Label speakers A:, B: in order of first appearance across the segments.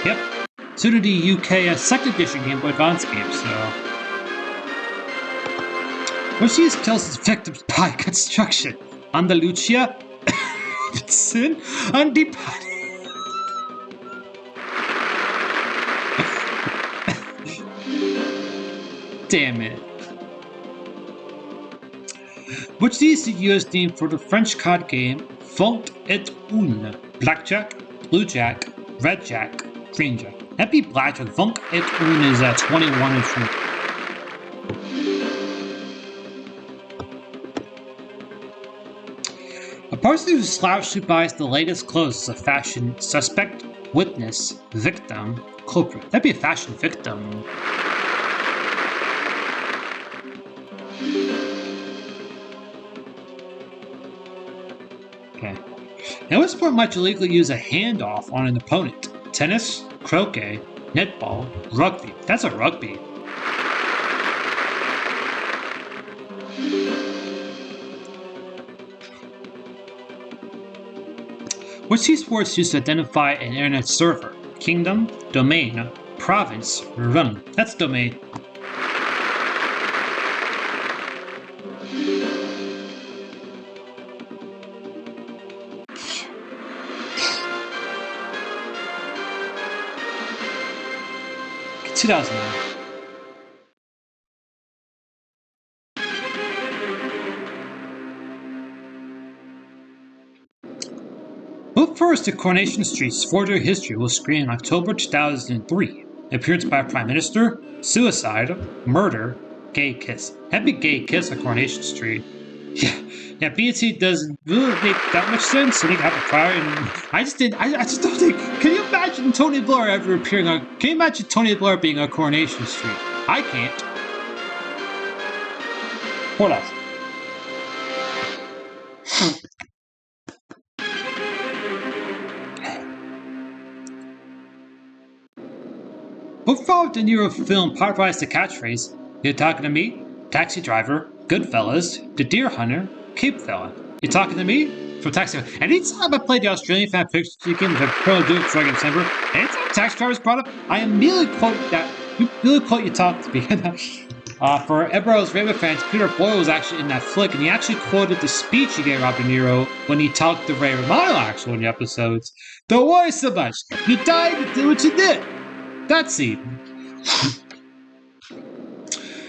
A: Yep. So did the UK second edition Game Boy Advance game, so. Which these kills its victims by construction. Andalusia, Sin, Antipati. Damn it. Which is the US name for the French card game Vingt et une. Blackjack, Blue Jack, Red Jack, Green Jack. That'd be Blackjack. Vingt et une is 21 and 20. A person who slavishly buys the latest clothes is a fashion suspect, witness, victim, culprit. That'd be a fashion victim. Okay. Now, what sport might you legally use a handoff on an opponent? Tennis, croquet, netball, rugby. That's a rugby. Which two sports used to identify an internet server? Kingdom, domain, province, realm. That's domain. Two 2009. Who First to Coronation Street's Forgery History will screen in October 2003. Appearance by Prime Minister, suicide, murder, gay kiss. Happy gay kiss on Coronation Street. Yeah, BT doesn't really make that much sense. So they have a prior, and I just don't think. Can you imagine Tony Blair ever appearing on? Can you imagine Tony Blair being on Coronation Street? I can't. Hold on. What Robert De Niro film popularized the catchphrase, "You talking to me? Taxi driver, Goodfellas, The Deer Hunter, Cape Fella. You talking to me?" From Taxi Driver. Anytime I play the Australian fan picture game, I probably do it before I get December. Anytime Taxi Driver's brought up, I immediately quote that. You immediately quote you talk to me. For Ebro's Raven fans, Peter Boyle was actually in that flick, and he actually quoted the speech he gave Robert De Niro when he talked to Ray Romano, actually, in the episodes. Don't worry so much. You died to do what you did. That's it.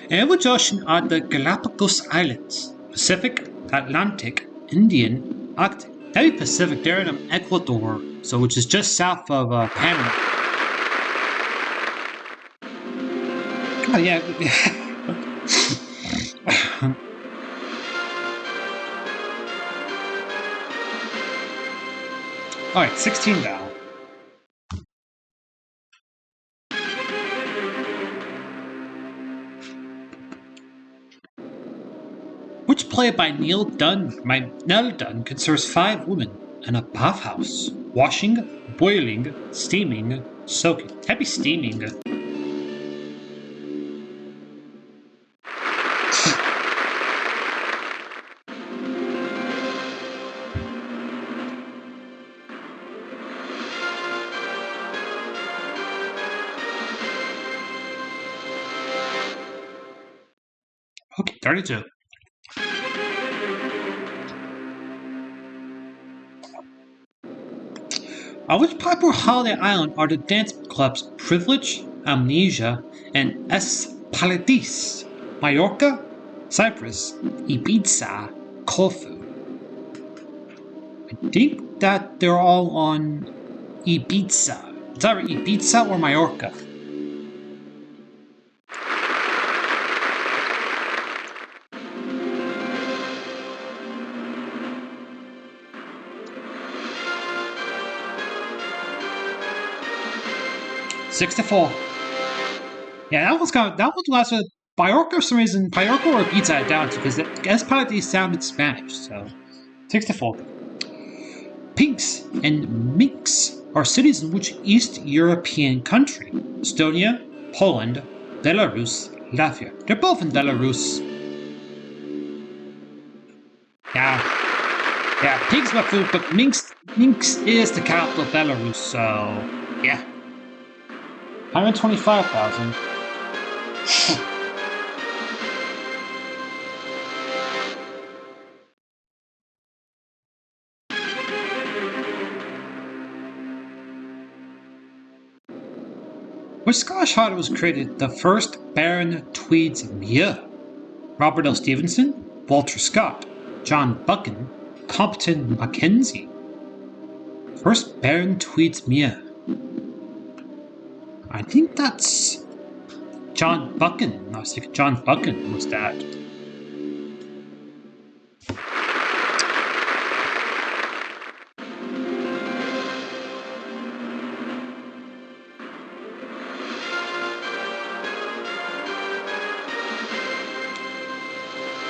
A: In which ocean are the Galapagos Islands? Pacific, Atlantic, Indian, Arctic. That'd be Pacific. They're in Ecuador, so which is just south of Panama. Oh yeah. All right, 16 down. Which play by Neil Dunn concerns 5 women and a bathhouse? Washing, boiling, steaming, soaking. That'd be steaming. Okay, 32. On which popular holiday island are the dance clubs Privilege, Amnesia, and Espalidis? Mallorca, Cyprus, Ibiza, Corfu. I think that they're all on Ibiza. It's either Ibiza or Mallorca. Six to 4. Yeah, that was last with Mallorca for some reason. Mallorca or Ibiza it down to because Espalidis sounded Spanish. So 6 to 4. Pinks and Minks are cities in which East European country? Estonia, Poland, Belarus, Latvia. They're both in Belarus. Yeah, Pink's my food, but Minsk is the capital of Belarus, so yeah. 125,000. Which Scottish author was created the first Baron Tweed's Muir? Robert L. Stevenson, Walter Scott, John Buchan, Compton Mackenzie. First Baron Tweed's Muir. I think that's John Buchan. I was thinking John Buchan was that.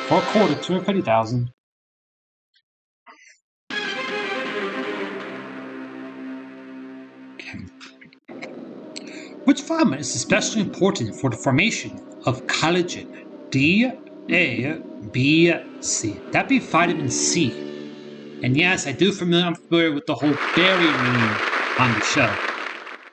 A: For a quarter, 250,000. Okay. Which vitamin is especially important for the formation of collagen? D, A, B, C. That'd be vitamin C. And yes, I'm familiar with the whole berry meme on the show.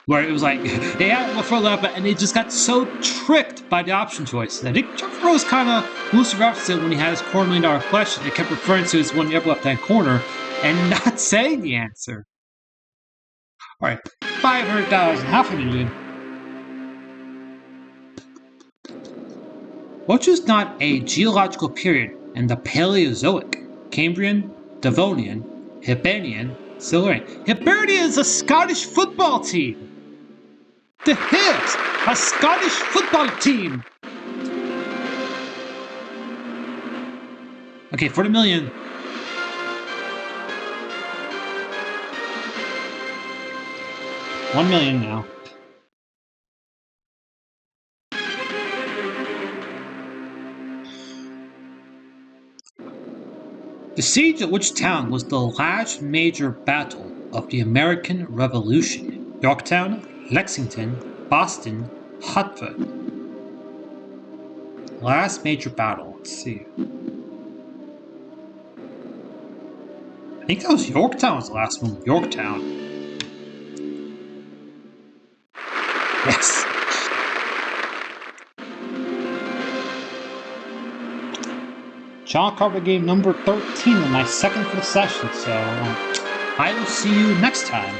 A: Where it was like, they had one for 11, and they just got so tricked by the option choice. I think Jeff Rose kind of loosely referenced it when he had his $250 million question. They kept referring to his one in the upper left-hand corner and not saying the answer. Alright, 500,000, $500,000. Which is not a geological period in the Paleozoic? Cambrian, Devonian, Hibernian, Silurian. Hibernian is a Scottish football team! The Hibs! A Scottish football team! Okay, for the million. $1 million now. The siege of which town was the last major battle of the American Revolution? Yorktown, Lexington, Boston, Hartford. Last major battle. Let's see. I think that was Yorktown was the last one. Yorktown. Yes. John Carpenter game number 13 in my second for the session, so I will see you next time.